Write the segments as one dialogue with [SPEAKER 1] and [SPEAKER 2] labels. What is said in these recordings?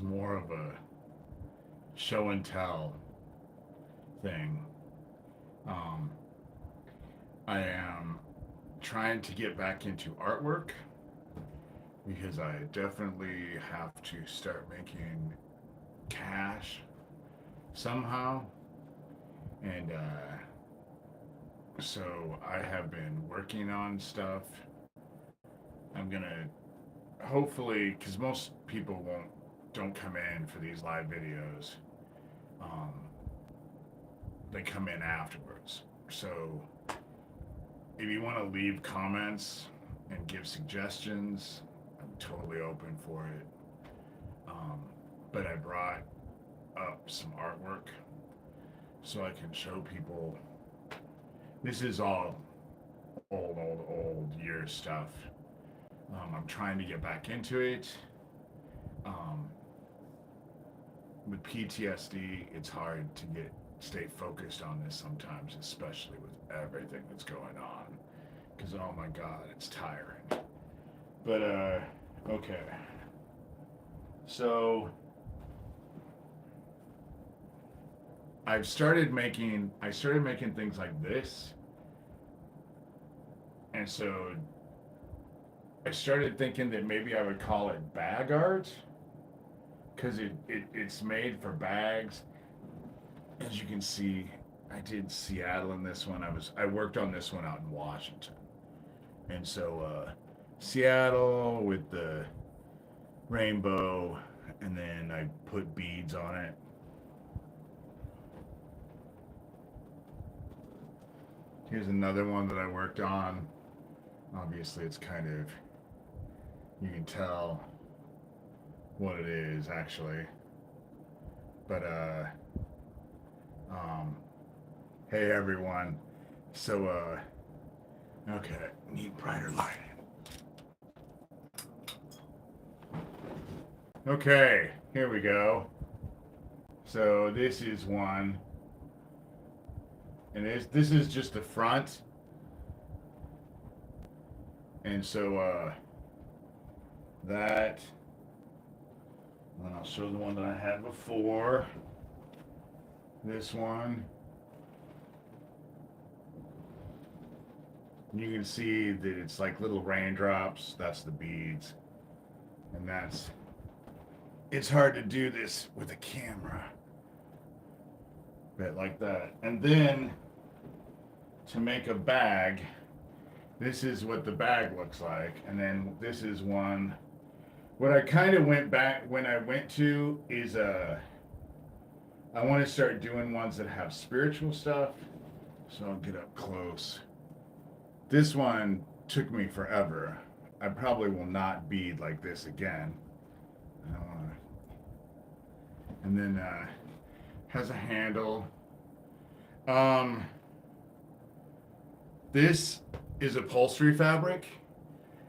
[SPEAKER 1] is more of a show and tell thing. Um, I am trying to get back into artwork because I definitely have to start making cash somehow. And so I have been working on stuff. I'm gonna hopefully, because most people don't come in for these live videos. Um, they come in afterwards. So if you want to leave comments and give suggestions, I'm totally open for it. Um, but I brought up some artwork so I can show people. This is all old year stuff. I'm trying to get back into it. Um, with PTSD, it's hard to stay focused on this sometimes, especially with everything that's going on. Because oh my God, it's tiring. But okay. So I started making things like this, and so I started thinking that maybe I would call it bag art because it's made for bags. As you can see, I did Seattle in this one. I worked on this one out in Washington, and so Seattle with the rainbow, and then I put beads on it. Here's another one that I worked on. Obviously, it's kind of, you can tell what it is actually. But um, hey everyone. So okay, need brighter lighting. Okay, here we go. So this is one, and this is just the front, and so that, and I'll show the one that I had before. This one, you can see that it's like little raindrops. That's the beads, and it's hard to do this with a camera. Bit like that. And then to make a bag, this is what the bag looks like. And then this is one. What I kind of went back when I went to is I want to start doing ones that have spiritual stuff. So I'll get up close. This one took me forever. I probably will not bead like this again. I don't want to. And then has a handle. This is upholstery fabric,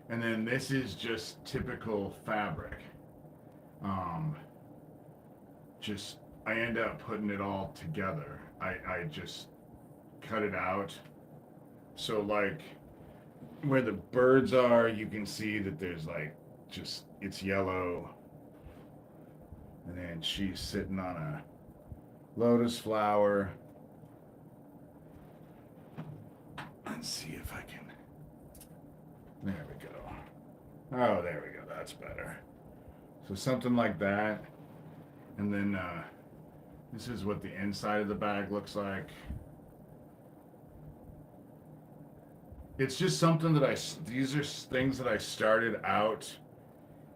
[SPEAKER 1] and then this is just typical fabric. Just I end up putting it all together. I just cut it out. So like where the birds are, you can see that there's like just it's yellow. And then she's sitting on a lotus flower. Let's see if I can. There we go. Oh, there we go. That's better. So something like that. And then this is what the inside of the bag looks like. It's just something that these are things that I started out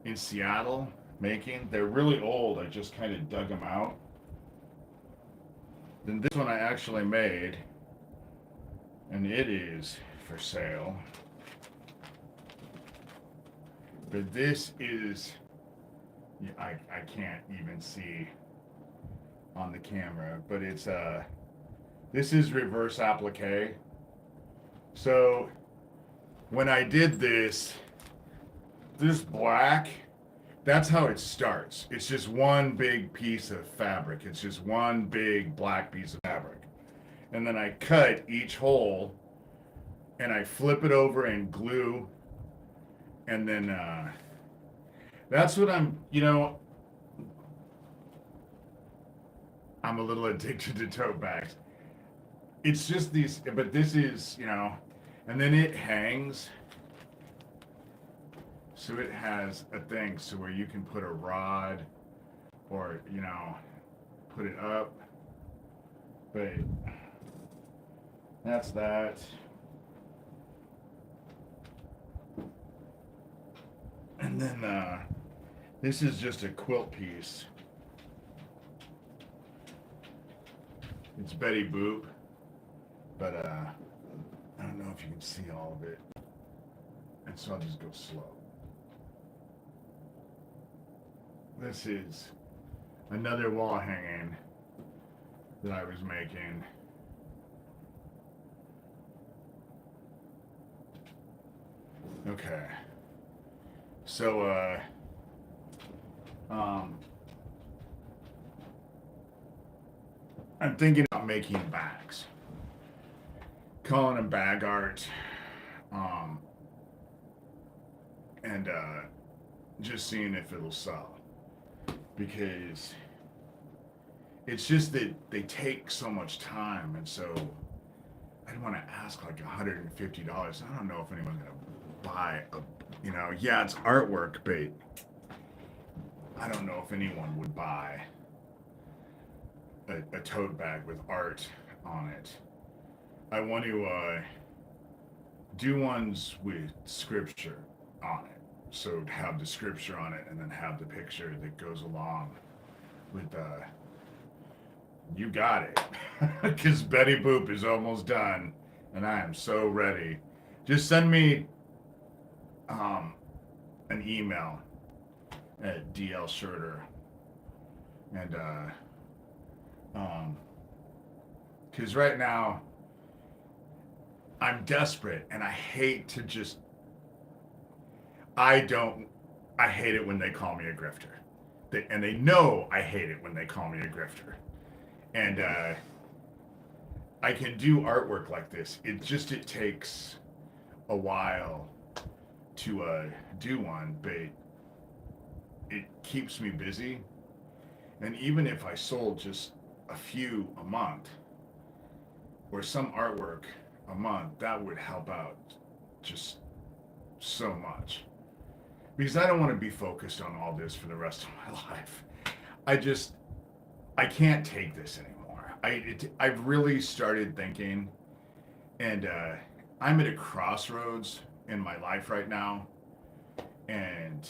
[SPEAKER 1] in Seattle making. They're really old. I just kind of dug them out. Then this one I actually made, and it is for sale. But this is, yeah, I can't even see on the camera, but it's this is reverse applique. So when I did this black, that's how it starts. It's just one big piece of fabric. It's just one big black piece of fabric. And then I cut each hole and I flip it over and glue. And then that's what I'm a little addicted to tote bags. It's just these, but this is, and then it hangs. So it has a thing so where you can put a rod or, put it up. But that's that. And then this is just a quilt piece. It's Betty Boop, but I don't know if you can see all of it. And so I'll just go slow. This is another wall hanging that I was making. Okay. So, I'm thinking about making bags. Calling them bag art. And just seeing if it'll sell. Because it's just that they take so much time, and so I don't want to ask like $150. I don't know if anyone's gonna buy yeah, it's artwork, but I don't know if anyone would buy a tote bag with art on it. I want to do ones with scripture on it. So have the scripture on it and then have the picture that goes along with you got it. Because Betty Boop is almost done and I am so ready. Just send me an email at DL Shurter and because right now I'm desperate and I hate to just I hate it when they call me a grifter. And they know I hate it when they call me a grifter. And I can do artwork like this. It takes a while to do one, but it keeps me busy. And even if I sold just a few a month or some artwork a month, that would help out just so much. Because I don't want to be focused on all this for the rest of my life. I can't take this anymore. I've really started thinking, and I'm at a crossroads in my life right now, and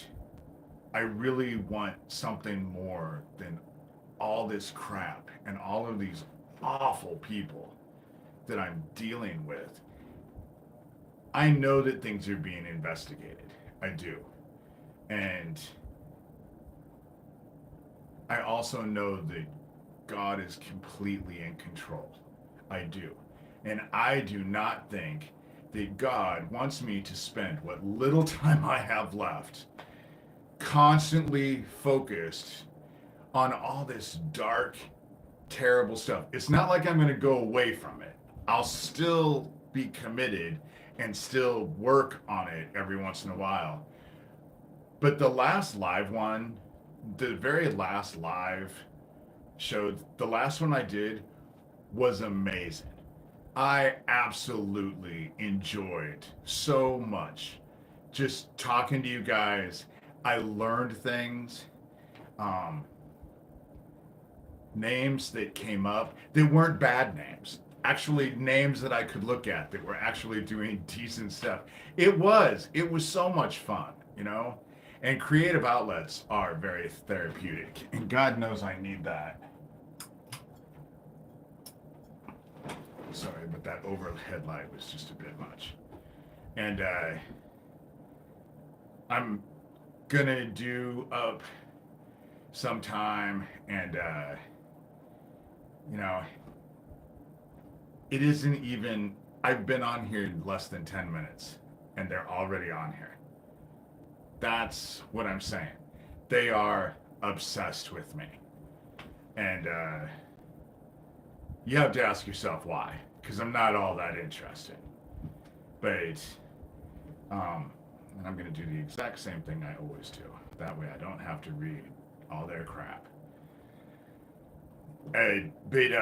[SPEAKER 1] I really want something more than all this crap and all of these awful people that I'm dealing with. I know that things are being investigated. I do. And I also know that God is completely in control. I do. And I do not think that God wants me to spend what little time I have left constantly focused on all this dark, terrible stuff. It's not like I'm going to go away from it. I'll still be committed and still work on it every once in a while. But the last live one, the very last live show, the last one I did was amazing. I absolutely enjoyed so much just talking to you guys. I learned things, names that came up that weren't bad names. Actually, names that I could look at that were actually doing decent stuff. It was so much fun, And creative outlets are very therapeutic, and God knows I need that. Sorry, but that overhead light was just a bit much. And I'm gonna do up sometime, and it isn't even. I've been on here less than 10 minutes, and they're already on here. That's what I'm saying. They are obsessed with me. And you have to ask yourself why, because I'm not all that interested. But, and I'm going to do the exact same thing I always do. That way I don't have to read all their crap. But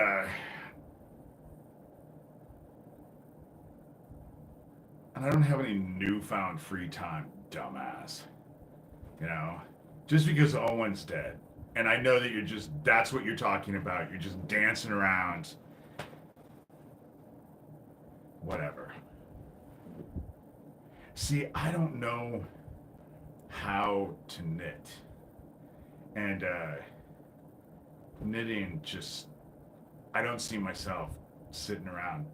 [SPEAKER 1] and I don't have any newfound free time, dumbass. You know, just because Owen's dead, and I know that that's what you're talking about. You're just dancing around, whatever. See, I don't know how to knit, and knitting just, I don't see myself sitting around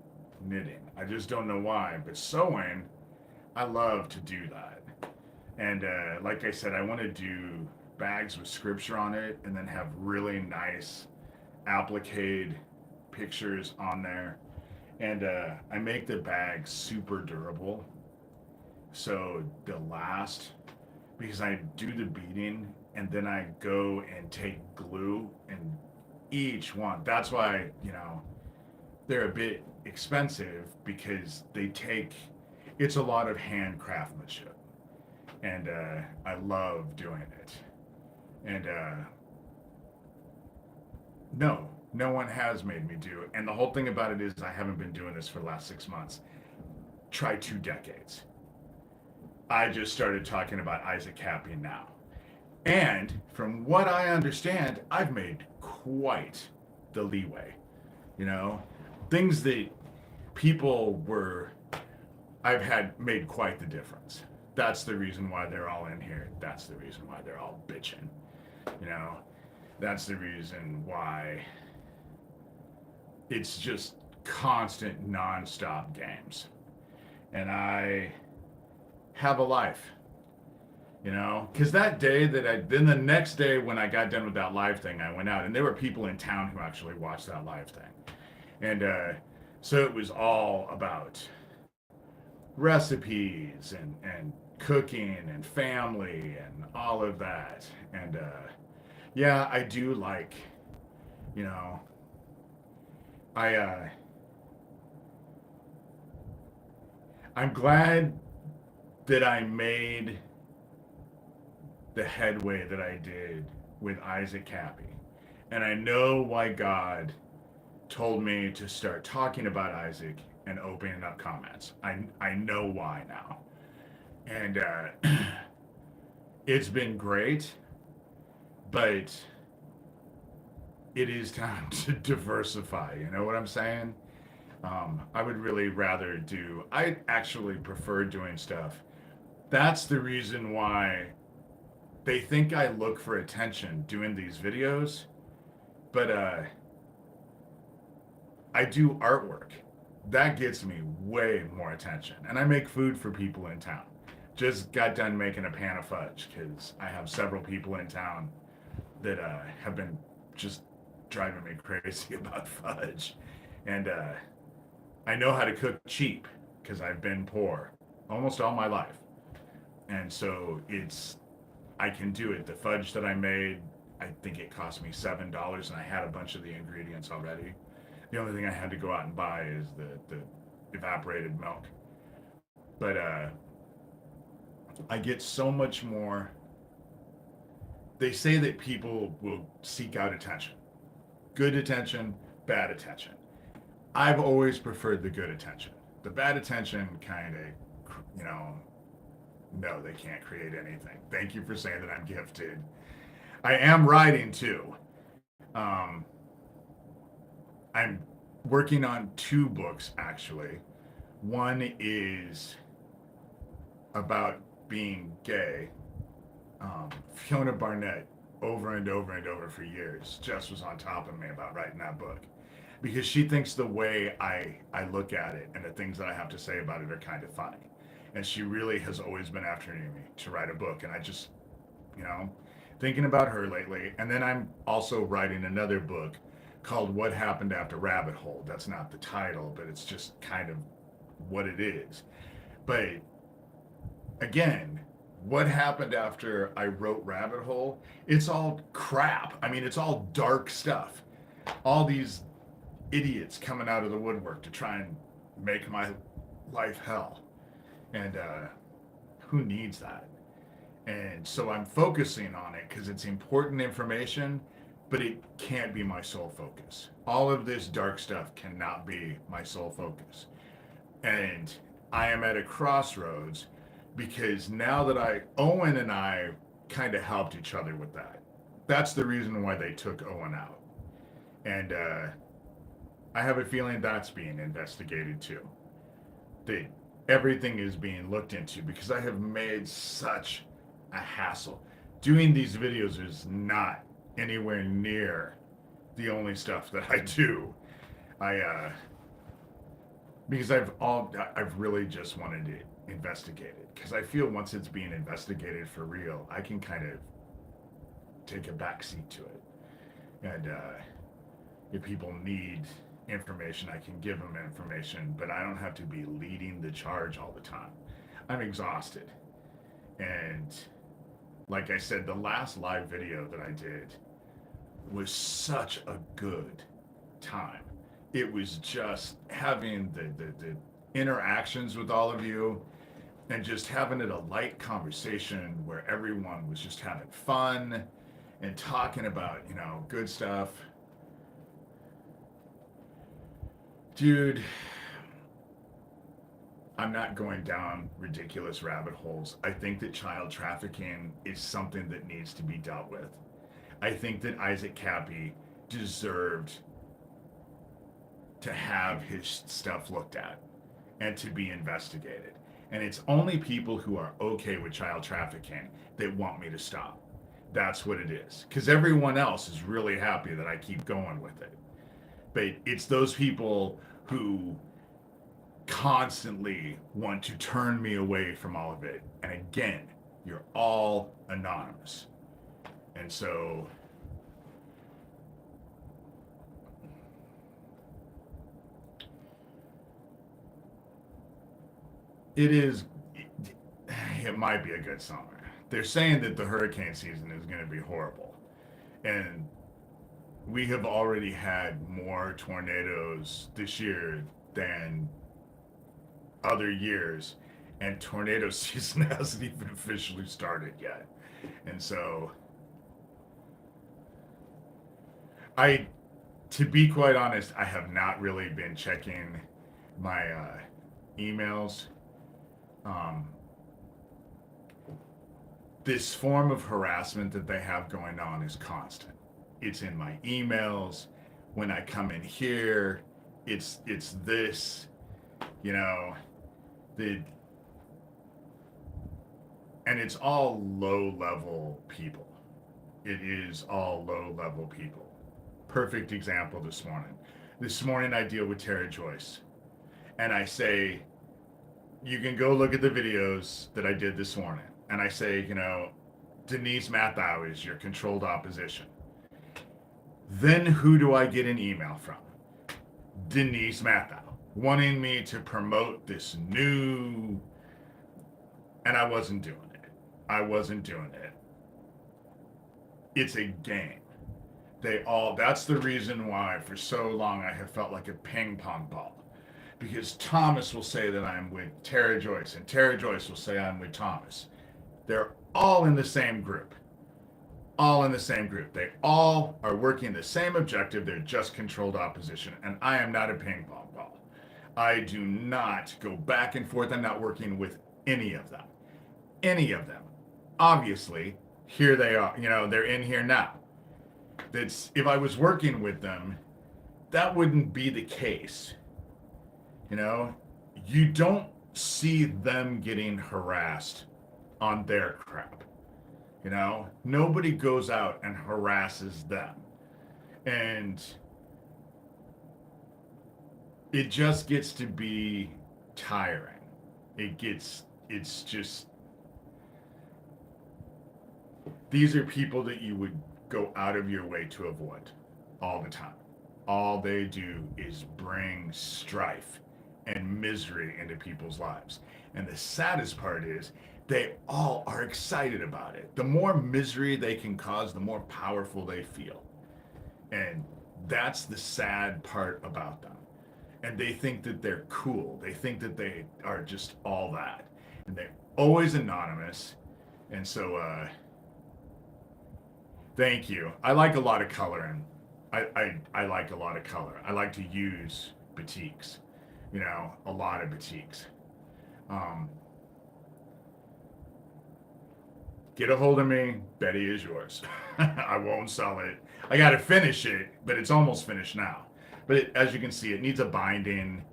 [SPEAKER 1] knitting. I just don't know why. But sewing, I love to do that. And like I said, I want to do bags with scripture on it and then have really nice applique pictures on there. And I make the bags super durable so they'll last because I do the beading and then I go and take glue and each one. That's why, they're a bit expensive because it's a lot of hand craftsmanship. And I love doing it. And no one has made me do it. And the whole thing about it is I haven't been doing this for the last 6 months. Try 2 decades. I just started talking about Isaac Capping now. And from what I understand, I've made quite the leeway. You know, things that people were, I've had made quite the difference. That's the reason why they're all in here. That's the reason why they're all bitching. You know, that's the reason why it's just constant, nonstop games. And I have a life, because that day then the next day when I got done with that live thing, I went out and there were people in town who actually watched that live thing. And so it was all about recipes and cooking and family and all of that. And yeah, I do like, you know, I I'm glad that I made the headway that I did with Isaac Cappy. And I know why God told me to start talking about Isaac and opening up comments. I know why now. And it's been great, but it is time to diversify. You know what I'm saying? I would really rather I actually prefer doing stuff. That's the reason why they think I look for attention doing these videos, but I do artwork. That gets me way more attention. And I make food for people in town. Just got done making a pan of fudge because I have several people in town that have been just driving me crazy about fudge. And I know how to cook cheap because I've been poor almost all my life. And so I can do it. The fudge that I made, I think it cost me $7 and I had a bunch of the ingredients already. The only thing I had to go out and buy is the evaporated milk. But I get so much more. They say that people will seek out attention. Good attention, bad attention. I've always preferred the good attention. The bad attention kind of, no, they can't create anything. Thank you for saying that I'm gifted. I am writing too. Um, I'm working on 2 books actually. One is about being gay. Fiona Barnett, over and over and over for years, just was on top of me about writing that book because she thinks the way I look at it and the things that I have to say about it are kind of funny. And she really has always been after me to write a book. And I just, you know, thinking about her lately. And then I'm also writing another book called What Happened After Rabbit Hole. That's not the title, but it's just kind of what it is. But again, what happened after I wrote Rabbit Hole? It's all crap. I mean, it's all dark stuff. All these idiots coming out of the woodwork to try and make my life hell. And who needs that? And so I'm focusing on it because it's important information, but it can't be my sole focus. All of this dark stuff cannot be my sole focus. And I am at a crossroads because now that Owen and I kind of helped each other with that. That's the reason why they took Owen out. And I have a feeling that's being investigated too. That everything is being looked into because I have made such a hassle. Doing these videos is not anywhere near the only stuff that I do. I because I've really just wanted to investigate it because I feel once it's being investigated for real, I can kind of take a backseat to it. And if people need information, I can give them information, but I don't have to be leading the charge all the time. I'm exhausted. And like I said, the last live video that I did was such a good time. It was just having the interactions with all of you and just having it a light conversation where everyone was just having fun and talking about, good stuff. Dude, I'm not going down ridiculous rabbit holes. I think that child trafficking is something that needs to be dealt with. I think that Isaac Cappy deserved to have his stuff looked at and to be investigated. And it's only people who are okay with child trafficking that want me to stop. That's what it is. Because everyone else is really happy that I keep going with it. But it's those people who constantly want to turn me away from all of it. And again, you're all anonymous. And so it might be a good summer. They're saying that the hurricane season is going to be horrible. And we have already had more tornadoes this year than other years, and tornado season hasn't even officially started yet. And so to be quite honest, I have not really been checking my emails. This form of harassment that they have going on is constant. It's in my emails. When I come in here, it's this, the and it's all low level people. It is all low level people. Perfect example this morning. This morning I deal with Tara Joyce, and I say, you can go look at the videos that I did this morning. And I say, Denise Mathau is your controlled opposition. Then who do I get an email from? Denise Mathau, wanting me to promote this new, and I wasn't doing it. It's a game. That's the reason why for so long I have felt like a ping pong ball. Because Thomas will say that I'm with Tara Joyce, and Tara Joyce will say I'm with Thomas. They're all in the same group. They all are working the same objective. They're just controlled opposition. And I am not a ping pong ball. I do not go back and forth. I'm not working with any of them. Obviously, here they are. They're in here now. If I was working with them, that wouldn't be the case. You don't see them getting harassed on their crap. Nobody goes out and harasses them. And it just gets to be tiring. It's just, these are people that you would go out of your way to avoid all the time. All they do is bring strife and misery into people's lives. And the saddest part is they all are excited about it. The more misery they can cause, the more powerful they feel. And that's the sad part about them. And they think that they're cool. They think that they are just all that. And they're always anonymous. And so Thank you. I like a lot of coloring. I like a lot of color. I like to use batiks, a lot of batiks. Um, get a hold of me. Betty is yours. I won't sell it. I got to finish it, but it's almost finished now. But as you can see, it needs a binding.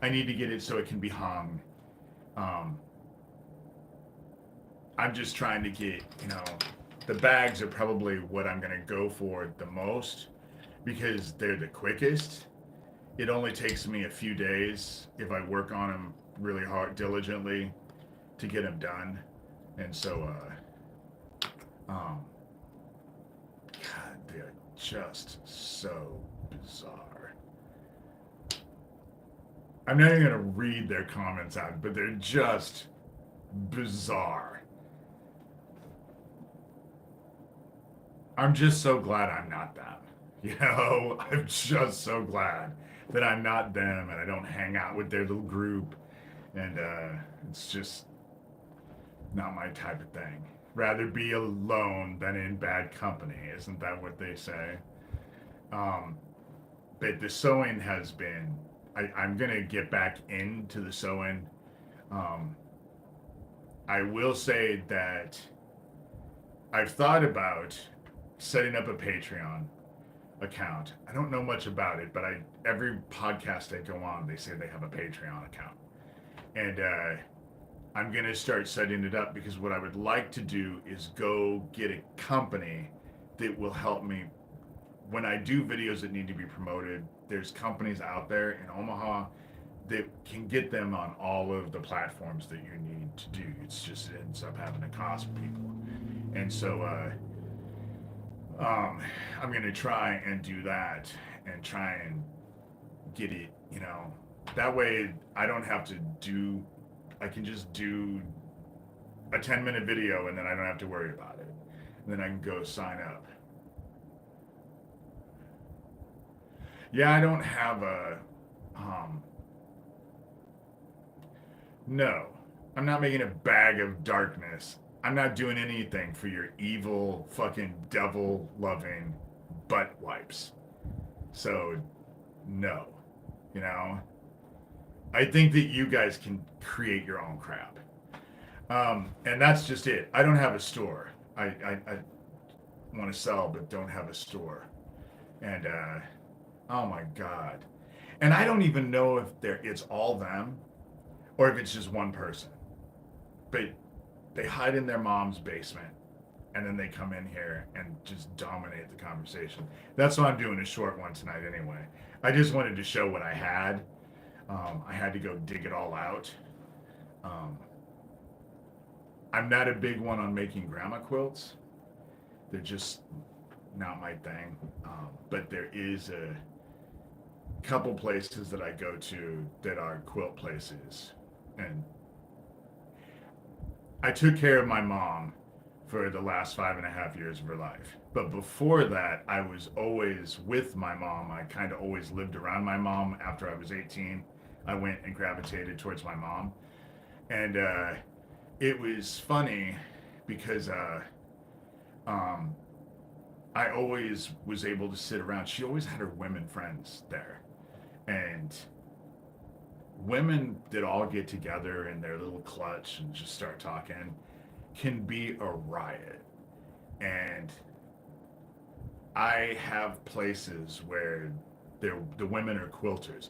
[SPEAKER 1] I need to get it so it can be hung. Um, I'm just trying to get, the bags are probably what I'm going to go for the most because they're the quickest. It only takes me a few days if I work on them really hard, diligently to get them done. And so, um, God, they're just so bizarre. I'm not even going to read their comments out, but they're just bizarre. I'm just so glad I'm not them. I'm just so glad that I'm not them and I don't hang out with their little group. And it's just not my type of thing. Rather be alone than in bad company. Isn't that what they say? Um, but the sewing has been, I'm going to get back into the sewing. Um, I will say that I've thought about setting up a Patreon account. I don't know much about it, but every podcast I go on, they say they have a Patreon account. And I'm going to start setting it up because what I would like to do is go get a company that will help me when I do videos that need to be promoted. There's companies out there in Omaha that can get them on all of the platforms that you need to do. It's just it ends up having to cost people. And so I'm going to try and do that and try and get it, that way I don't have to I can just do a 10-minute video and then I don't have to worry about it. And then I can go sign up. Yeah, I don't have no, I'm not making a bag of darkness. I'm not doing anything for your evil, fucking devil loving butt wipes. So, no. I think that you guys can create your own crap. And that's just it. I don't have a store. I want to sell, but don't have a store. And, oh my God. And I don't even know if it's all them or if it's just one person. But they hide in their mom's basement and then they come in here and just dominate the conversation. That's why I'm doing a short one tonight anyway. I just wanted to show what I had. I had to go dig it all out. I'm not a big one on making grandma quilts. They're just not my thing. But there is a couple places that I go to that are quilt places. And I took care of my mom for the last 5.5 years of her life. But before that, I was always with my mom. I kind of always lived around my mom. After I was 18, I went and gravitated towards my mom. And it was funny because I always was able to sit around. She always had her women friends there. And women that all get together in their little clutch and just start talking can be a riot. And I have places where the women are quilters.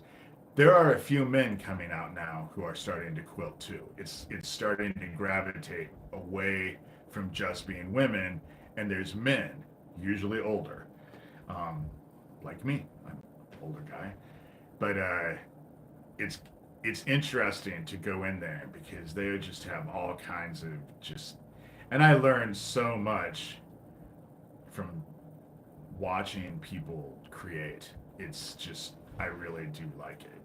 [SPEAKER 1] There are a few men coming out now who are starting to quilt too. It's starting to gravitate away from just being women, and there's men, usually older, like me. I'm an older guy, but it's interesting to go in there because they just have all kinds of and I learned so much from watching people create. It's just, I really do like it.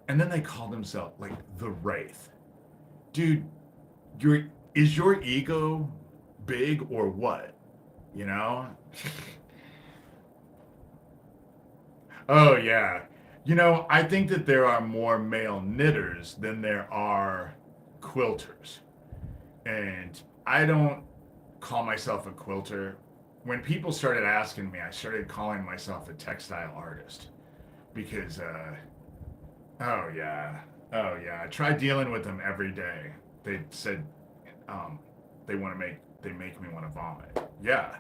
[SPEAKER 1] And then they call themselves like the Wraith. Dude, is your ego big or what? Oh yeah. I think that there are more male knitters than there are quilters. And I don't call myself a quilter. When people started asking me, I started calling myself a textile artist because, oh yeah, oh yeah, I try dealing with them every day. They said, um, they make me want to vomit. Yeah,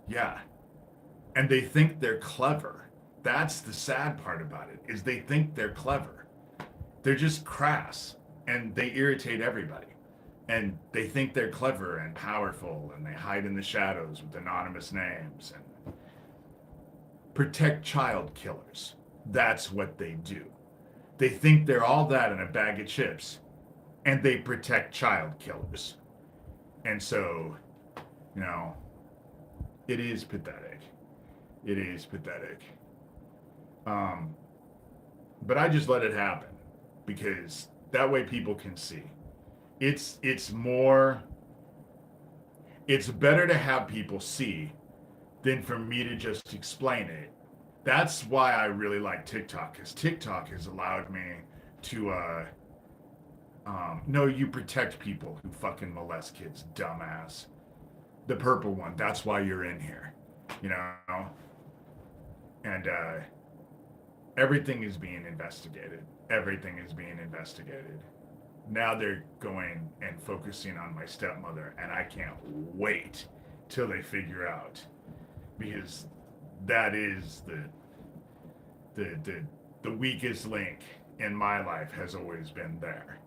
[SPEAKER 1] yeah, and they think they're clever. That's the sad part about it is they think they're clever. They're just crass and they irritate everybody. And they think they're clever and powerful and they hide in the shadows with anonymous names and protect child killers. That's what they do. They think they're all that in a bag of chips and they protect child killers. And so, you know, it is pathetic. It is pathetic. Um, but I just let it happen because that way people can see. It's more it's better to have people see than for me to just explain it. That's why I really like TikTok because TikTok has allowed me to no, you protect people who fucking molest kids, dumbass. The purple one, that's why you're in here, you know. And everything is being investigated. Everything is being investigated. Now they're going and focusing on my stepmother, and I can't wait till they figure out because that is the the weakest link in my life has always been there,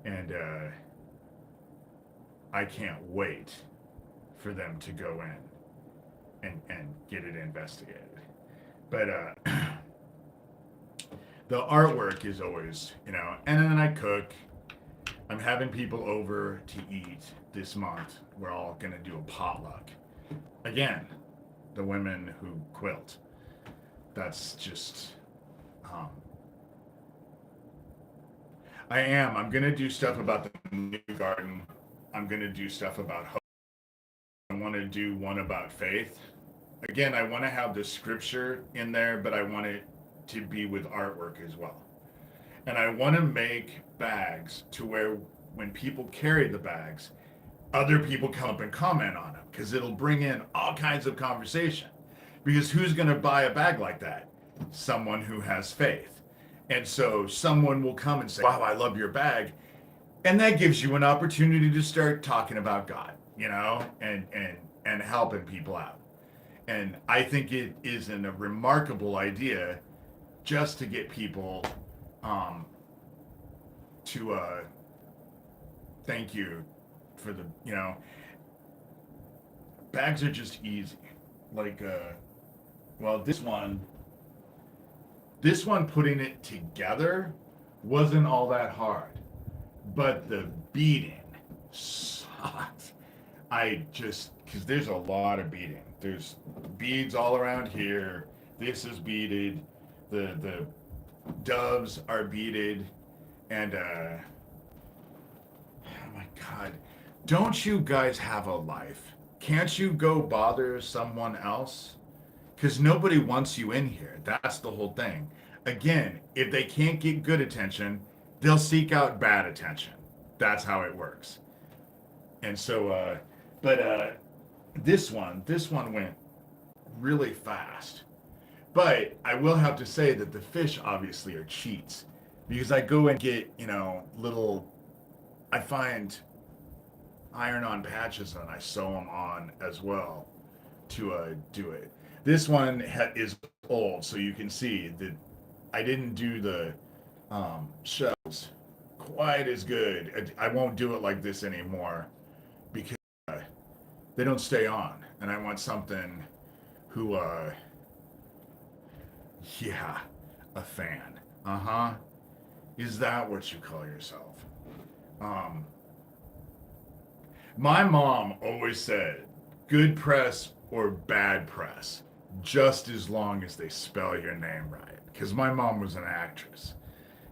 [SPEAKER 1] and I can't wait for them to go in and get it investigated. But the artwork is always, you know, and then I cook. I'm having people over to eat this month. We're all gonna do a potluck. Again, the women who quilt. That's just, um, I am. I'm gonna do stuff about the new garden. I'm gonna do stuff about hope. I want to do one about faith. Again, I want to have the scripture in there, but I want it to be with artwork as well. And I want to make bags to where when people carry the bags, other people come up and comment on them because it'll bring in all kinds of conversation. Because who's going to buy a bag like that? Someone who has faith. And so someone will come and say, "Wow, I love your bag." And that gives you an opportunity to start talking about God, you know, and helping people out. And I think it is a remarkable idea just to get people um, to thank you for the, you know, bags are just easy. Like, well, this one putting it together wasn't all that hard, but the beading sucked. I just, because there's a lot of beading. There's beads all around here. This is beaded. The doves are beaded, and oh my god, don't you guys have a life? Can't you go bother someone else? Because nobody wants you in here. That's the whole thing. Again, if they can't get good attention, they'll seek out bad attention. That's how it works. And so, but this one went really fast. But I will have to say that the fish obviously are cheats because I go and get, you know, little, I find iron on patches and I sew them on as well to do it. This one is old, so you can see that I didn't do the shells quite as good. I won't do it like this anymore because they don't stay on, and I want something who, yeah, a fan. Uh huh. Is that what you call yourself? Um, my mom always said, good press or bad press, just as long as they spell your name right. Because my mom was an actress,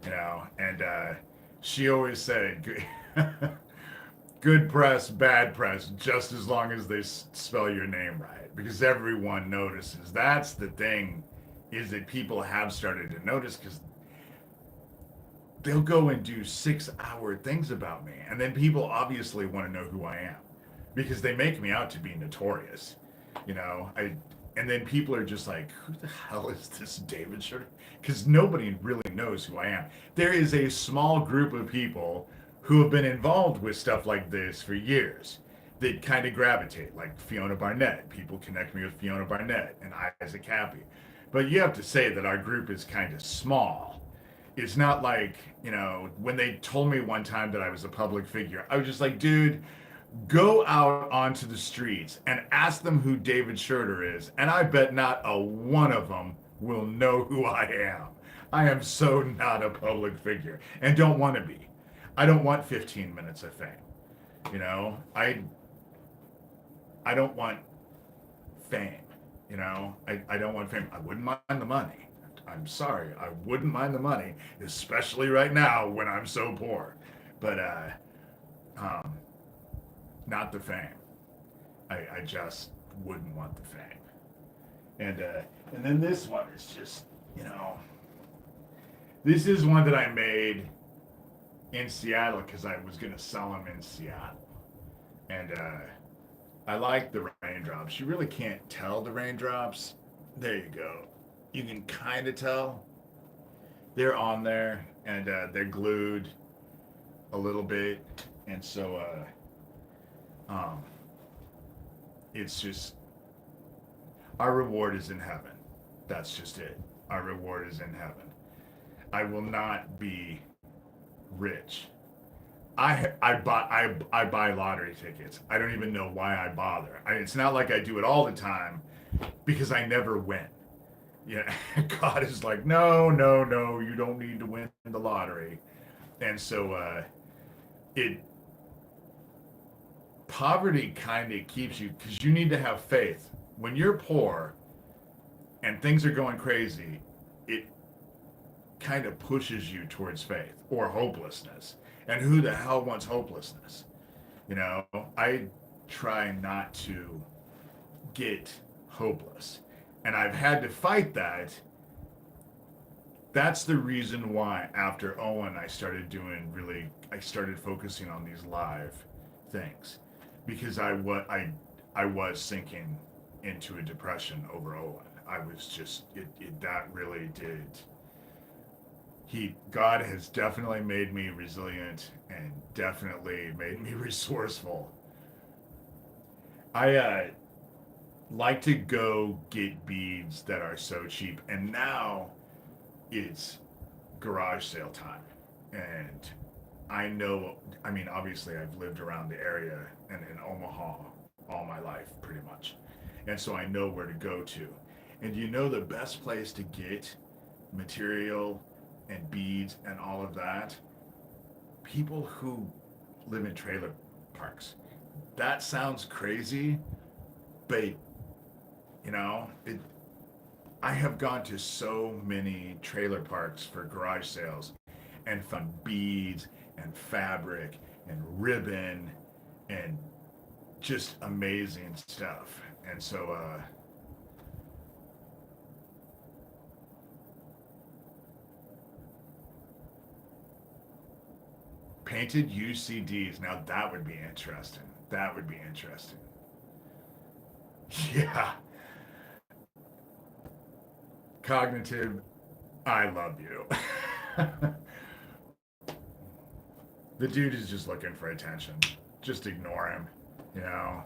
[SPEAKER 1] you know, and she always said, good press, bad press, just as long as they spell your name right. Because everyone notices. That's the thing, is that people have started to notice because they'll go and do 6-hour things about me. And then people obviously want to know who I am. because they make me out to be notorious. You know, I and then people are just like, who the hell is this David Shurter? Because nobody really knows who I am. There is a small group of people who have been involved with stuff like this for years that kind of gravitate, like Fiona Barnett. People connect me with Fiona Barnett and Isaac Happy. But you have to say that our group is kind of small. It's not like, when they told me one time that I was a public figure, I was just like, dude, go out onto the streets and ask them who David Shurter is, and I bet not a one of them will know who I am. I am so not a public figure and don't want to be. I don't want 15 minutes of fame. You know, I don't want fame. I don't want fame. I wouldn't mind the money. I'm sorry, I wouldn't mind the money, especially right now when I'm so poor. But um, not the fame. I just wouldn't want the fame. And then this one is just, this is one that I made in Seattle because I was gonna sell them in Seattle, and I like the raindrops. You really can't tell the raindrops. There you go. You can kind of tell they're on there, and they're glued a little bit, and so um, it's just our reward is in heaven. That's just it. Our reward is in heaven. I will not be rich. I buy lottery tickets. I don't even know why I bother. It's not like I do it all the time because I never win. Yeah, God is like, no, no, no, you don't need to win the lottery, and so it poverty kind of keeps you because you need to have faith. When you're poor and things are going crazy, it kind of pushes you towards faith or hopelessness. And who the hell wants hopelessness? You know, I try not to get hopeless. And I've had to fight that. That's the reason why after Owen I started focusing on these live things because I was sinking into a depression over Owen. I was just that really did. God has definitely made me resilient and definitely made me resourceful. I like to go get beads that are so cheap, and now it's garage sale time. And obviously, I've lived around the area and in Omaha all my life, pretty much. And so I know where to go to. And the best place to get material and beads and all of that? People who live in trailer parks. That sounds crazy, but it. I have gone to so many trailer parks for garage sales and found beads and fabric and ribbon and just amazing stuff. And so painted UCDs. Now that would be interesting. That would be interesting. Yeah. Cognitive, I love you. The dude is just looking for attention. Just ignore him. You know.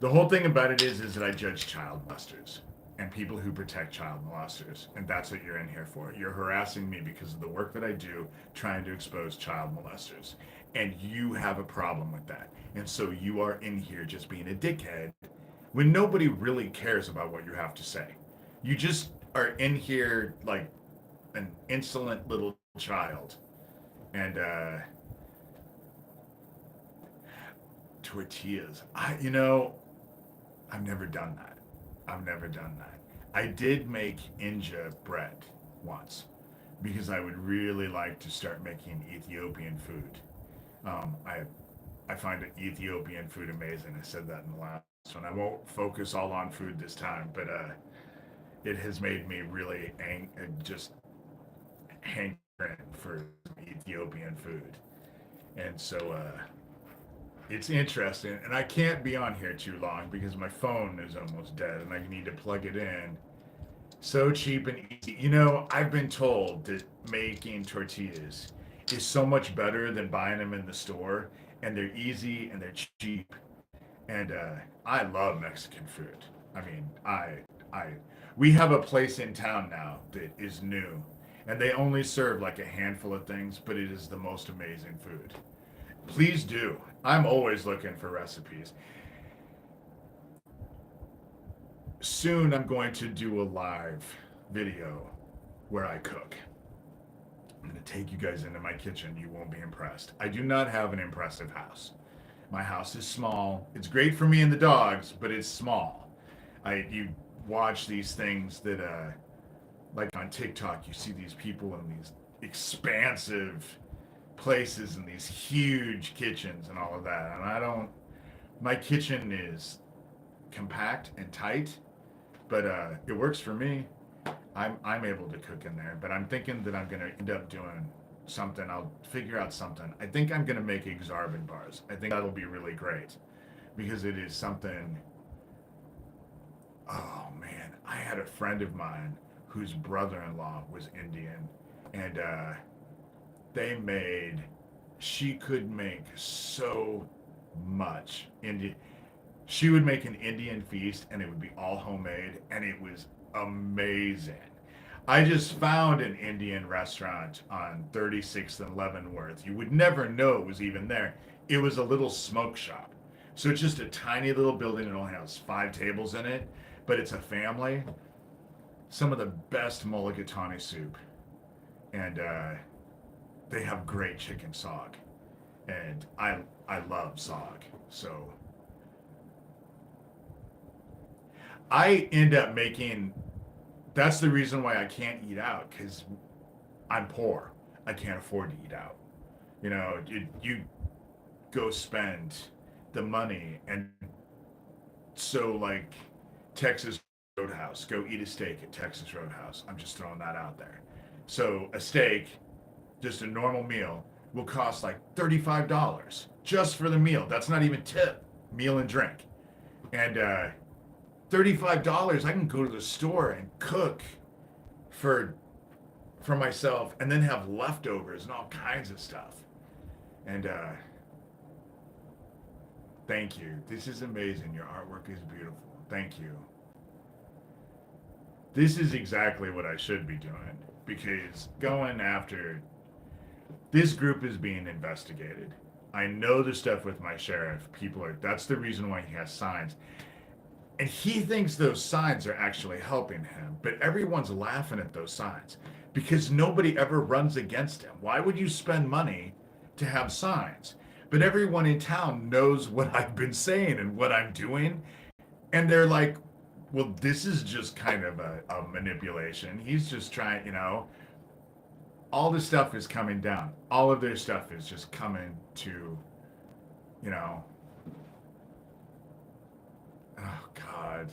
[SPEAKER 1] The whole thing about it is that I judge child molesters and people who protect child molesters, and that's what you're in here for. You're harassing me because of the work that I do, trying to expose child molesters, and you have a problem with that, and so you are in here just being a dickhead when nobody really cares about what you have to say. You just are in here like an insolent little child, and tortillas. I've never done that. I've never done that. I did make Inja bread once because I would really like to start making Ethiopian food. I find Ethiopian food amazing. I said that in the last one. I won't focus all on food this time, but it has made me really just hankering for Ethiopian food. And so It's interesting, and I can't be on here too long because my phone is almost dead and I need to plug it in. So cheap and easy. You know, I've been told that making tortillas is so much better than buying them in the store, and they're easy and they're cheap. And I love Mexican food. I mean, I, we have a place in town now that is new, and they only serve like a handful of things, but it is the most amazing food. Please do. I'm always looking for recipes. Soon I'm going to do a live video where I cook. I'm going to take you guys into my kitchen. You won't be impressed. I do not have an impressive house. My house is small. It's great for me and the dogs, but it's small. You watch these things that like on TikTok, you see these people in these expansive places and these huge kitchens and all of that. And I don't. My kitchen is compact and tight, but it works for me. I'm able to cook in there, but I'm thinking that I'm gonna end up doing something. I'll figure out something. I think I'm gonna make exarban bars. I think that'll be really great because it is something. Oh man, I had a friend of mine whose brother-in-law was Indian, and they made. She could make so much Indian. She would make an Indian feast, and it would be all homemade, and it was amazing. I just found an Indian restaurant on 36th and Leavenworth. You would never know it was even there. It was a little smoke shop. So it's just a tiny little building. It only has 5 tables in it, but it's a family. Some of the best mulligatawny soup. And they have great chicken sog. And I love sog. So I end up making. That's the reason why I can't eat out because I'm poor. I can't afford to eat out. You know, you go spend the money, and so like Texas Roadhouse, go eat a steak at Texas Roadhouse. I'm just throwing that out there. So a steak, just a normal meal, will cost like $35 just for the meal. That's not even tip, meal and drink. And $35, I can go to the store and cook for myself and then have leftovers and all kinds of stuff. And thank you. This is amazing. Your artwork is beautiful. Thank you. This is exactly what I should be doing because going after this group is being investigated. I know the stuff with my sheriff. People are, that's the reason why he has signs. And he thinks those signs are actually helping him, but everyone's laughing at those signs because nobody ever runs against him. Why would you spend money to have signs? But everyone in town knows what I've been saying and what I'm doing. And they're like, well, this is just kind of a manipulation. He's just trying, you know, all this stuff is coming down. All of their stuff is just coming to, you know, oh God.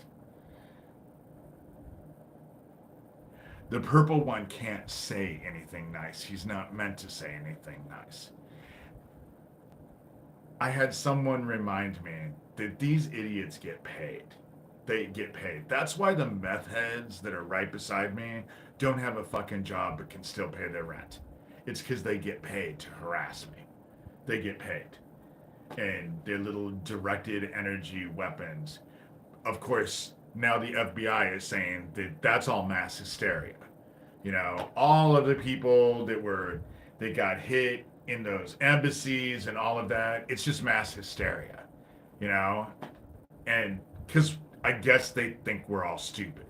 [SPEAKER 1] The purple one can't say anything nice. He's not meant to say anything nice. I had someone remind me that these idiots get paid. They get paid. That's why the meth heads that are right beside me don't have a fucking job but can still pay their rent. It's because they get paid to harass me. They get paid. And their little directed energy weapons. Of course, now the FBI is saying that that's all mass hysteria. You know, all of the people that got hit in those embassies and all of that, it's just mass hysteria. You know, and because I guess they think we're all stupid.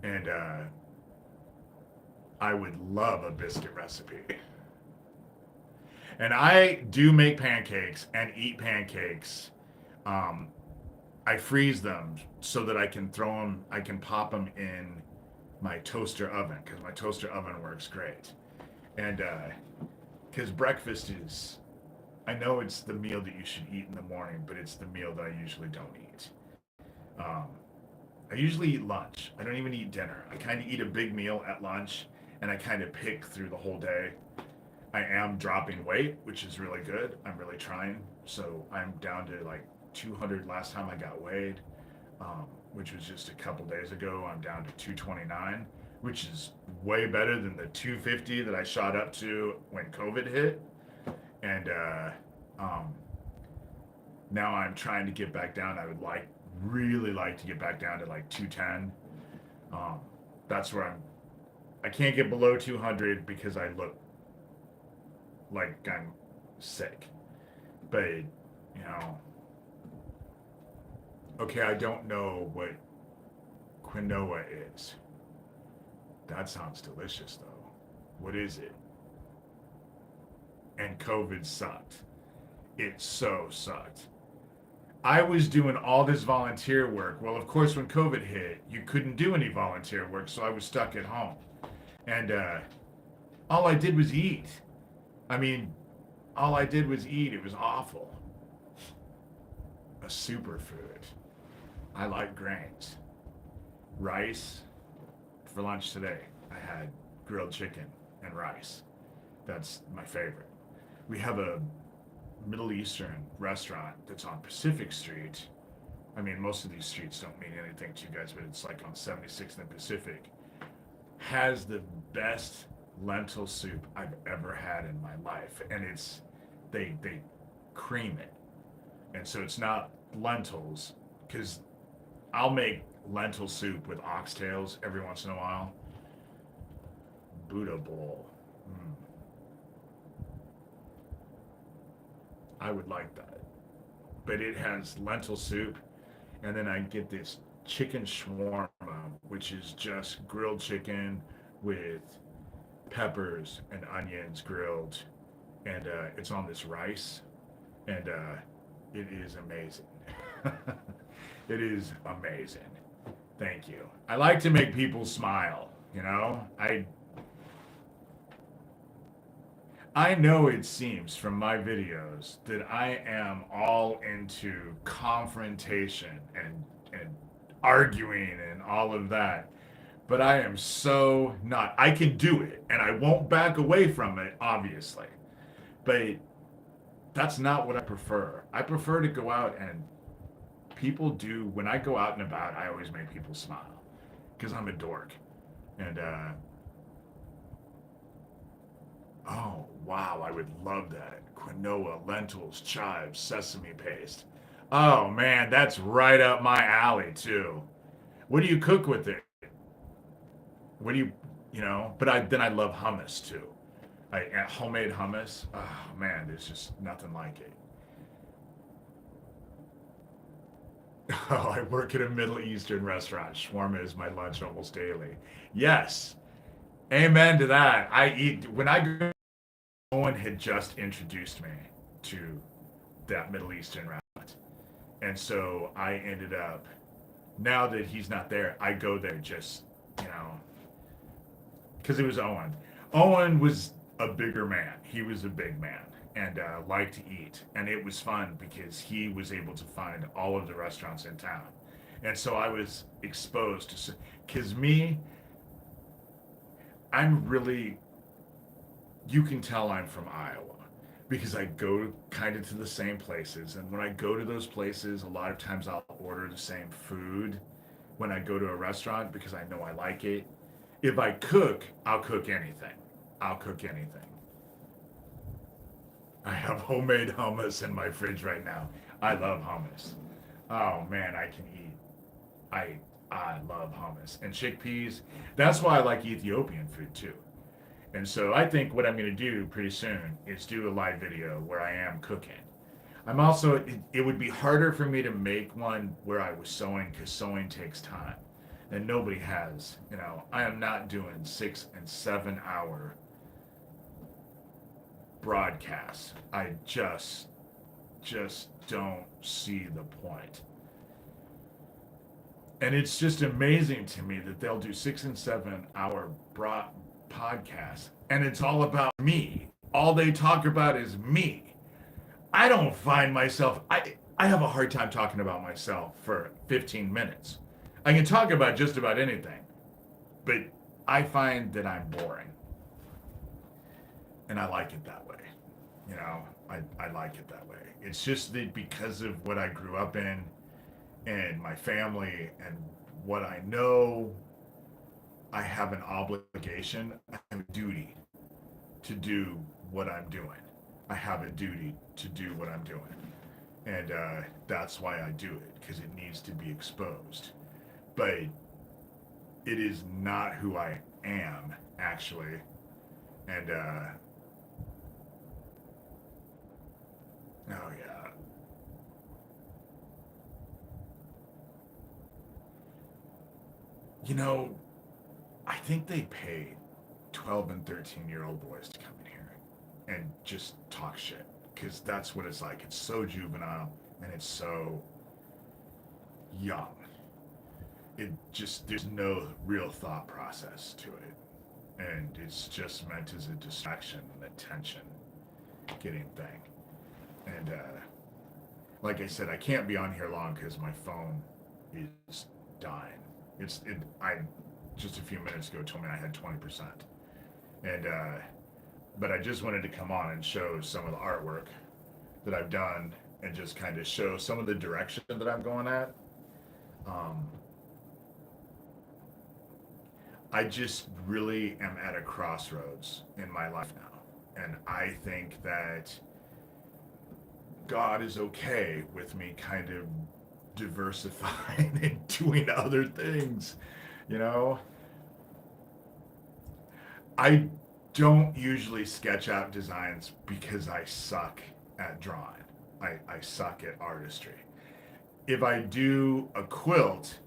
[SPEAKER 1] And I would love a biscuit recipe. And I do make pancakes and eat pancakes. Um, I freeze them so that I can throw them, I can pop them in my toaster oven because my toaster oven works great. And because breakfast is, I know it's the meal that you should eat in the morning, but it's the meal that I usually don't eat. Um, I usually eat lunch. I don't even eat dinner. I kind of eat a big meal at lunch and I kind of pick through the whole day. I am dropping weight, which is really good. I'm really trying. So I'm down to like 200 last time I got weighed, which was just a couple days ago. I'm down to 229, which is way better than the 250 that I shot up to when COVID hit. And um, now I'm trying to get back down. I would really like to get back down to like 210. Um, that's where I can't get below 200 because I look like I'm sick. But, okay, I don't know what quinoa is. That sounds delicious, though. What is it? And COVID sucked. It so sucked. I was doing all this volunteer work. Well, of course, when COVID hit, you couldn't do any volunteer work, so I was stuck at home. And all I did was eat. I mean, all I did was eat. It was awful. A superfood. I like grains. Rice. For lunch today, I had grilled chicken and rice. That's my favorite. We have a Middle Eastern restaurant that's on Pacific Street. I mean, most of these streets don't mean anything to you guys, but it's like on 76th and Pacific. Has the best lentil soup I've ever had in my life, and they cream it, and so it's not lentils, because I'll make lentil soup with oxtails every once in a while. Buddha bowl. Mm. I would like that. But it has lentil soup, and then I get this chicken shawarma, which is just grilled chicken with peppers and onions grilled, and it's on this rice, and it is amazing. It is amazing. Thank you. I like to make people smile, I know it seems from my videos that I am all into confrontation and arguing and all of that. But I am so not. I can do it and I won't back away from it, obviously. But that's not what I prefer. I prefer to go out and people do, when I go out and about, I always make people smile because I'm a dork. And, oh, wow, I would love that. Quinoa, lentils, chives, sesame paste. Oh, man, that's right up my alley, too. What do you cook with it? What do but then I love hummus, too. Homemade hummus. Oh, man, there's just nothing like it. Oh, I work at a Middle Eastern restaurant. Shawarma is my lunch almost daily. Yes. Amen to that. I eat, when I go, Owen had just introduced me to that Middle Eastern restaurant. And so I ended up, now that he's not there, I go there just, because it was Owen. Owen was a bigger man. He was a big man and liked to eat. And it was fun because he was able to find all of the restaurants in town. And so I was exposed to, because I'm really, you can tell I'm from Iowa because I go kind of to the same places. And when I go to those places, a lot of times I'll order the same food when I go to a restaurant because I know I like it. If I cook, I'll cook anything. I'll cook anything. I have homemade hummus in my fridge right now. I love hummus. Oh man, I can eat. I love hummus and chickpeas. That's why I like Ethiopian food too. And so I think what I'm going to do pretty soon is do a live video where I am cooking. I'm also, it would be harder for me to make one where I was sewing because sewing takes time. And nobody has, I am not doing 6 and 7 hour broadcasts. I just don't see the point. And it's just amazing to me that they'll do 6 and 7 hour podcasts and it's all about me. All they talk about is me. I don't find myself, I have a hard time talking about myself for 15 minutes. I can talk about just about anything, but I find that I'm boring. And I like it that way. You know, I like it that way. It's just that because of what I grew up in and my family and what I know, I have an obligation, I have a duty to do what I'm doing. I have a duty to do what I'm doing. And that's why I do it, because it needs to be exposed. But it is not who I am, actually. And, oh yeah. You know, I think they pay 12 and 13-year-old boys to come in here and just talk shit. Because that's what it's like. It's so juvenile and it's so young. It just, there's no real thought process to it. And it's just meant as a distraction and attention getting thing. And like I said, I can't be on here long because my phone is dying. I just a few minutes ago told me I had 20%. And but I just wanted to come on and show some of the artwork that I've done and just kind of show some of the direction that I'm going at. Um, I just really am at a crossroads in my life now. And I think that God is okay with me kind of diversifying and doing other things. You know, I don't usually sketch out designs because I suck at drawing. I suck at artistry. If I do a quilt,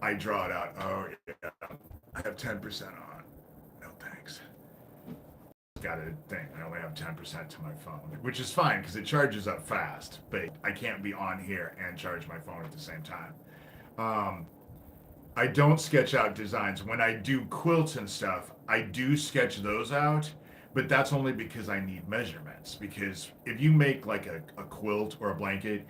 [SPEAKER 1] I draw it out. Oh, yeah, I have 10% on. No thanks. Got a thing. I only have 10% to my phone, which is fine because it charges up fast, but I can't be on here and charge my phone at the same time. Um, I don't sketch out designs. When I do quilts and stuff, I do sketch those out, but that's only because I need measurements. Because if you make like a quilt or a blanket,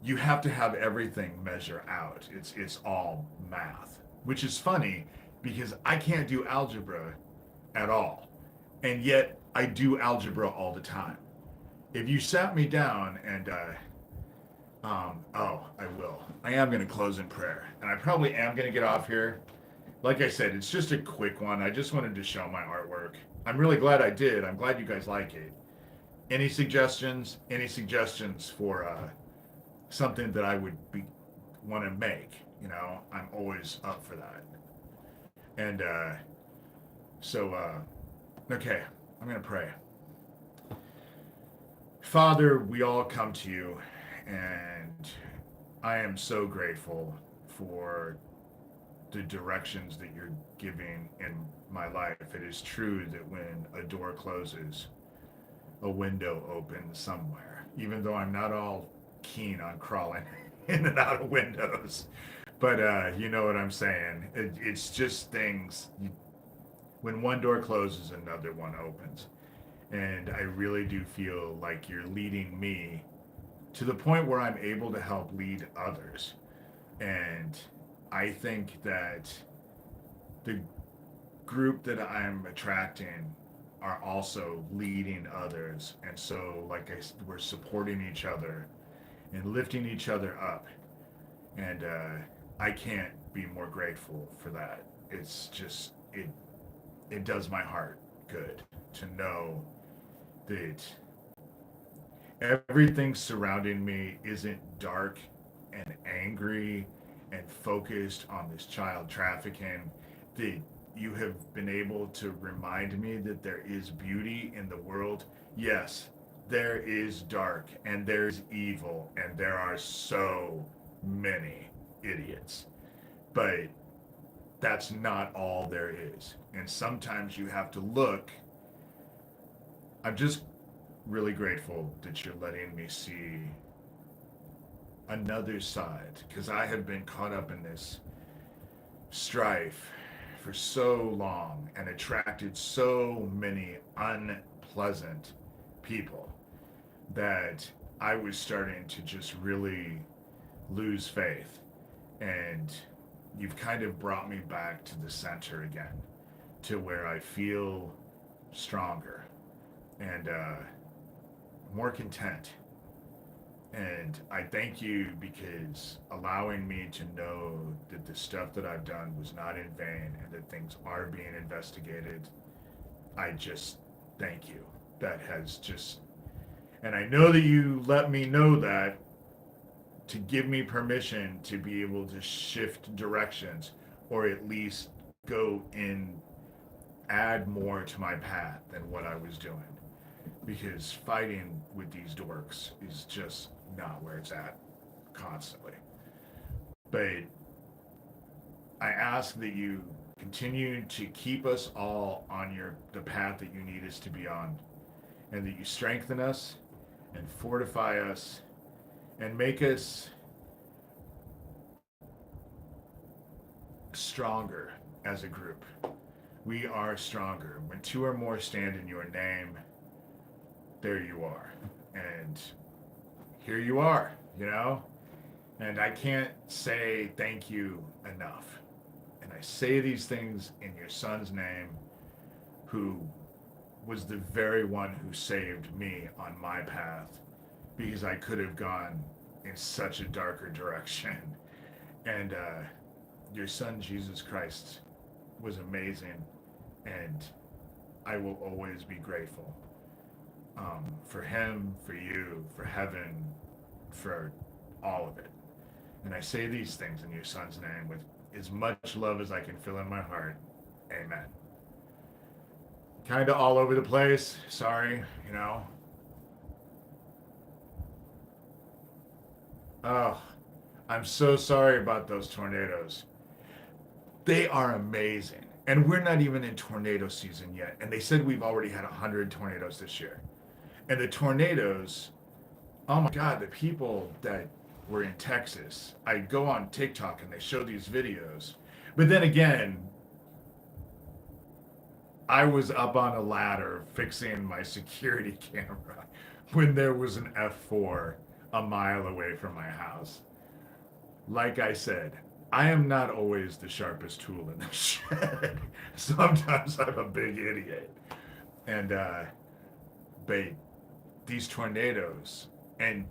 [SPEAKER 1] you have to have everything measure out. It's all math, which is funny because I can't do algebra at all. And yet I do algebra all the time. If you sat me down and oh, I will. I am going to close in prayer. And I probably am going to get off here. Like I said, it's just a quick one. I just wanted to show my artwork. I'm really glad I did. I'm glad you guys like it. Any suggestions? Any suggestions for something that I would be want to make? You know, I'm always up for that. And so, okay, I'm going to pray. Father, we all come to you, and I am so grateful for the directions that you're giving in my life. It is true that when a door closes, a window opens somewhere, even though I'm not all keen on crawling in and out of windows. But you know what I'm saying. It's just things. When one door closes, another one opens. And I really do feel like you're leading me to the point where I'm able to help lead others. And I think that the group that I'm attracting are also leading others. And so, like we're supporting each other and lifting each other up. And I can't be more grateful for that. It's just, it does my heart good to know that everything surrounding me isn't dark and angry and focused on this child trafficking, that you have been able to remind me that there is beauty in the world. Yes, there is dark and there's evil and there are so many idiots. But that's not all there is. And sometimes you have to look. I'm just really grateful that you're letting me see another side, because I have been caught up in this strife for so long and attracted so many unpleasant people that I was starting to just really lose faith. And you've kind of brought me back to the center again, to where I feel stronger and more content. And I thank you because allowing me to know that the stuff that I've done was not in vain and that things are being investigated. I just thank you. That has just, and I know that you let me know that to give me permission to be able to shift directions or at least go in, add more to my path than what I was doing. Because fighting with these dorks is just not where it's at constantly. But I ask that you continue to keep us all on the path that you need us to be on, and that you strengthen us and fortify us and make us stronger as a group. We are stronger. When two or more stand in your name, there you are. And here you are, you know? And I can't say thank you enough. And I say these things in your son's name, who was the very one who saved me on my path, because I could have gone in such a darker direction. And your son, Jesus Christ, was amazing. And I will always be grateful for him, for you, for heaven, for all of it. And I say these things in your son's name with as much love as I can feel in my heart. Amen. Kind of all over the place. Sorry, you know. Oh, I'm so sorry about those tornadoes. They are amazing. And we're not even in tornado season yet. And they said we've already had 100 tornadoes this year. And the tornadoes, oh my God, the people that were in Texas, I go on TikTok and they show these videos. But then again, I was up on a ladder fixing my security camera when there was an F4 a mile away from my house. Like I said, I am not always the sharpest tool in the shed. Sometimes I'm a big idiot. And, but these tornadoes, and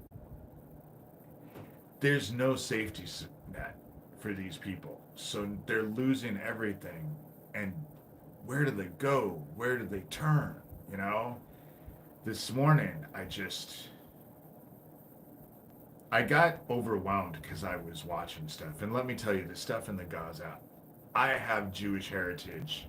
[SPEAKER 1] there's no safety net for these people. So they're losing everything. And where do they go? Where do they turn? You know? This morning, I got overwhelmed because I was watching stuff. And let me tell you, the stuff in the Gaza, I have Jewish heritage.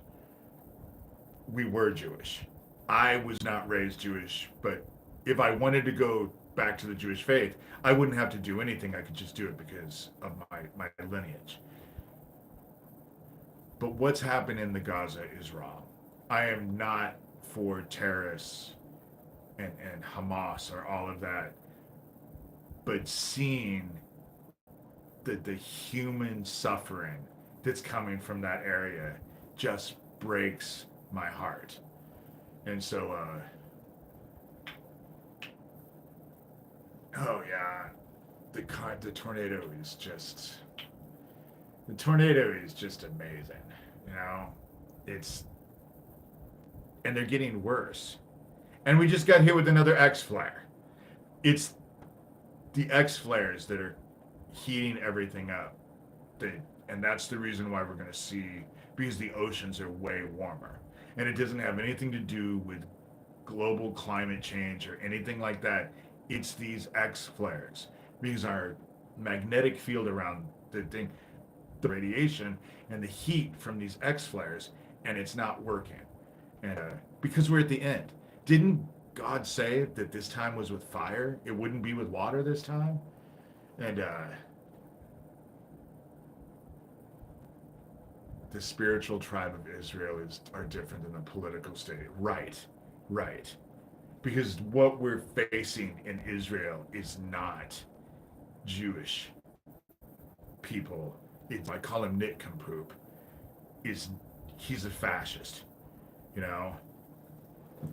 [SPEAKER 1] We were Jewish. I was not raised Jewish, but if I wanted to go back to the Jewish faith, I wouldn't have to do anything. I could just do it because of my lineage. But what's happened in the Gaza is wrong. I am not for terrorists and Hamas or all of that. But seeing the human suffering that's coming from that area just breaks my heart. And so, oh yeah, the tornado is just, the tornado is just amazing, you know? And they're getting worse. And we just got hit with another X flare. It's the X flares that are heating everything up. And that's the reason why we're going to see, because the oceans are way warmer. And it doesn't have anything to do with global climate change or anything like that. It's these X flares, because our magnetic field around the thing, the radiation and the heat from these X flares, and it's not working. And because we're at the end. Didn't God say that this time was with fire? It wouldn't be with water this time? And the spiritual tribe of Israel are different than the political state. Right. Because what we're facing in Israel is not Jewish people. I call him Nincompoop. He's a fascist, you know?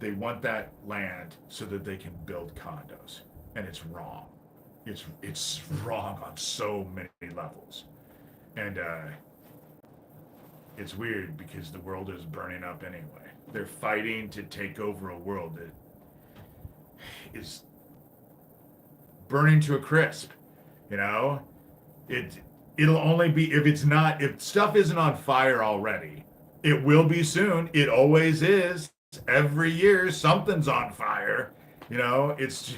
[SPEAKER 1] They want that land so that they can build condos, and it's wrong. It's wrong on so many levels, and it's weird because the world is burning up anyway. They're fighting to take over a world that is burning to a crisp. You know, it it'll only be if stuff isn't on fire already. It will be soon. It always is. Every year something's on fire. You know, it's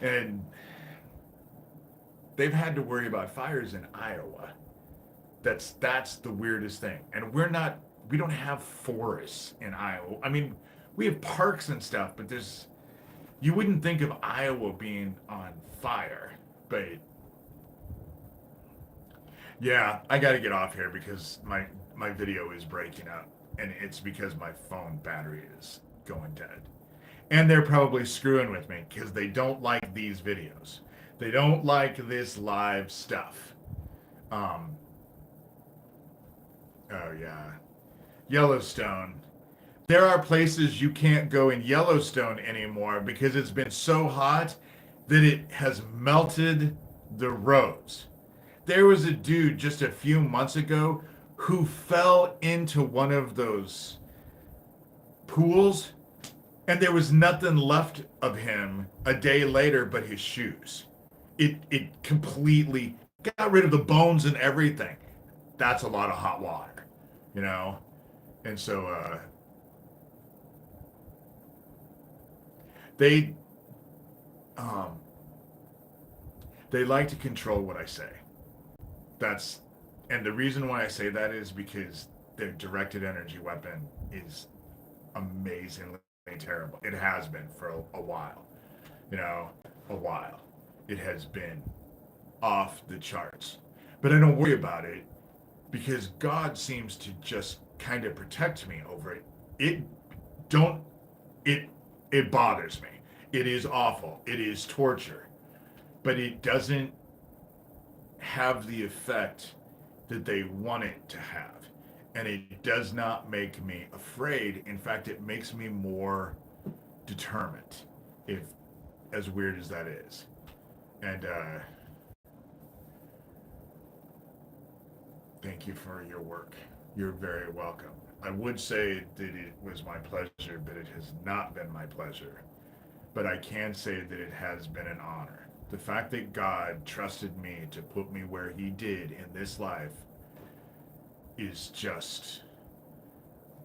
[SPEAKER 1] and they've had to worry about fires in Iowa. That's the weirdest thing. And we don't have forests in Iowa. I mean, we have parks and stuff, but you wouldn't think of Iowa being on fire. But yeah, I got to get off here because my video is breaking up, and it's because my phone battery is going dead. And they're probably screwing with me because they don't like these videos. They don't like this live stuff. Um, oh yeah, Yellowstone. There are places you can't go in Yellowstone anymore because it's been so hot that it has melted the roads. There was a dude just a few months ago who fell into one of those pools, and there was nothing left of him a day later but his shoes. It completely got rid of the bones and everything. That's a lot of hot water, you know? And so they um they like to control what I say. That's and the reason why I say that is because their directed energy weapon is amazingly terrible. It has been for a while. You know, a while. It has been off the charts. But I don't worry about it because God seems to just kind of protect me over it. It don't it it bothers me. It is awful. It is torture. But it doesn't have the effect that they want it to have. And it does not make me afraid. In fact, it makes me more determined, if as weird as that is. And thank you for your work. You're very welcome. I would say that it was my pleasure, but it has not been my pleasure. But I can say that it has been an honor. The fact that God trusted me to put me where He did in this life is just,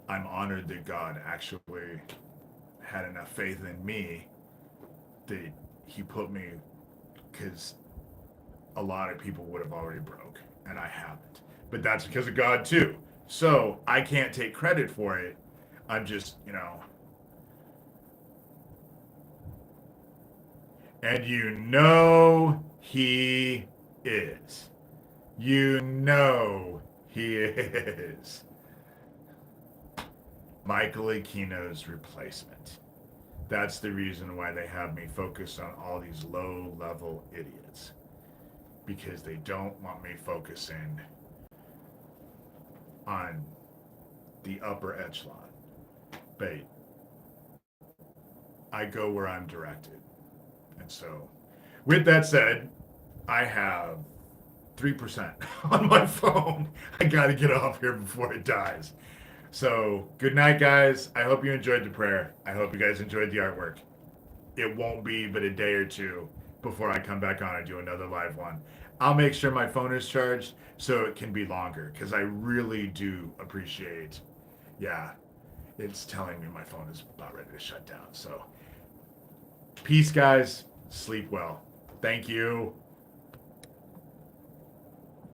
[SPEAKER 1] I'm honored that God actually had enough faith in me that He put me, because a lot of people would have already broke, and I haven't. But that's because of God too. So I can't take credit for it. I'm just, and He is. He is. Michael Aquino's replacement. That's the reason why they have me focused on all these low-level idiots. Because they don't want me focusing on the upper echelon. But I go where I'm directed. And so, with that said, I have 3% on my phone. I gotta get off here before it dies. So, good night, guys. I hope you enjoyed the prayer. I hope you guys enjoyed the artwork. It won't be but a day or two before I come back on and do another live one. I'll make sure my phone is charged so it can be longer, because I really do appreciate, yeah, it's telling me my phone is about ready to shut down. So, peace, guys. Sleep well. Thank you.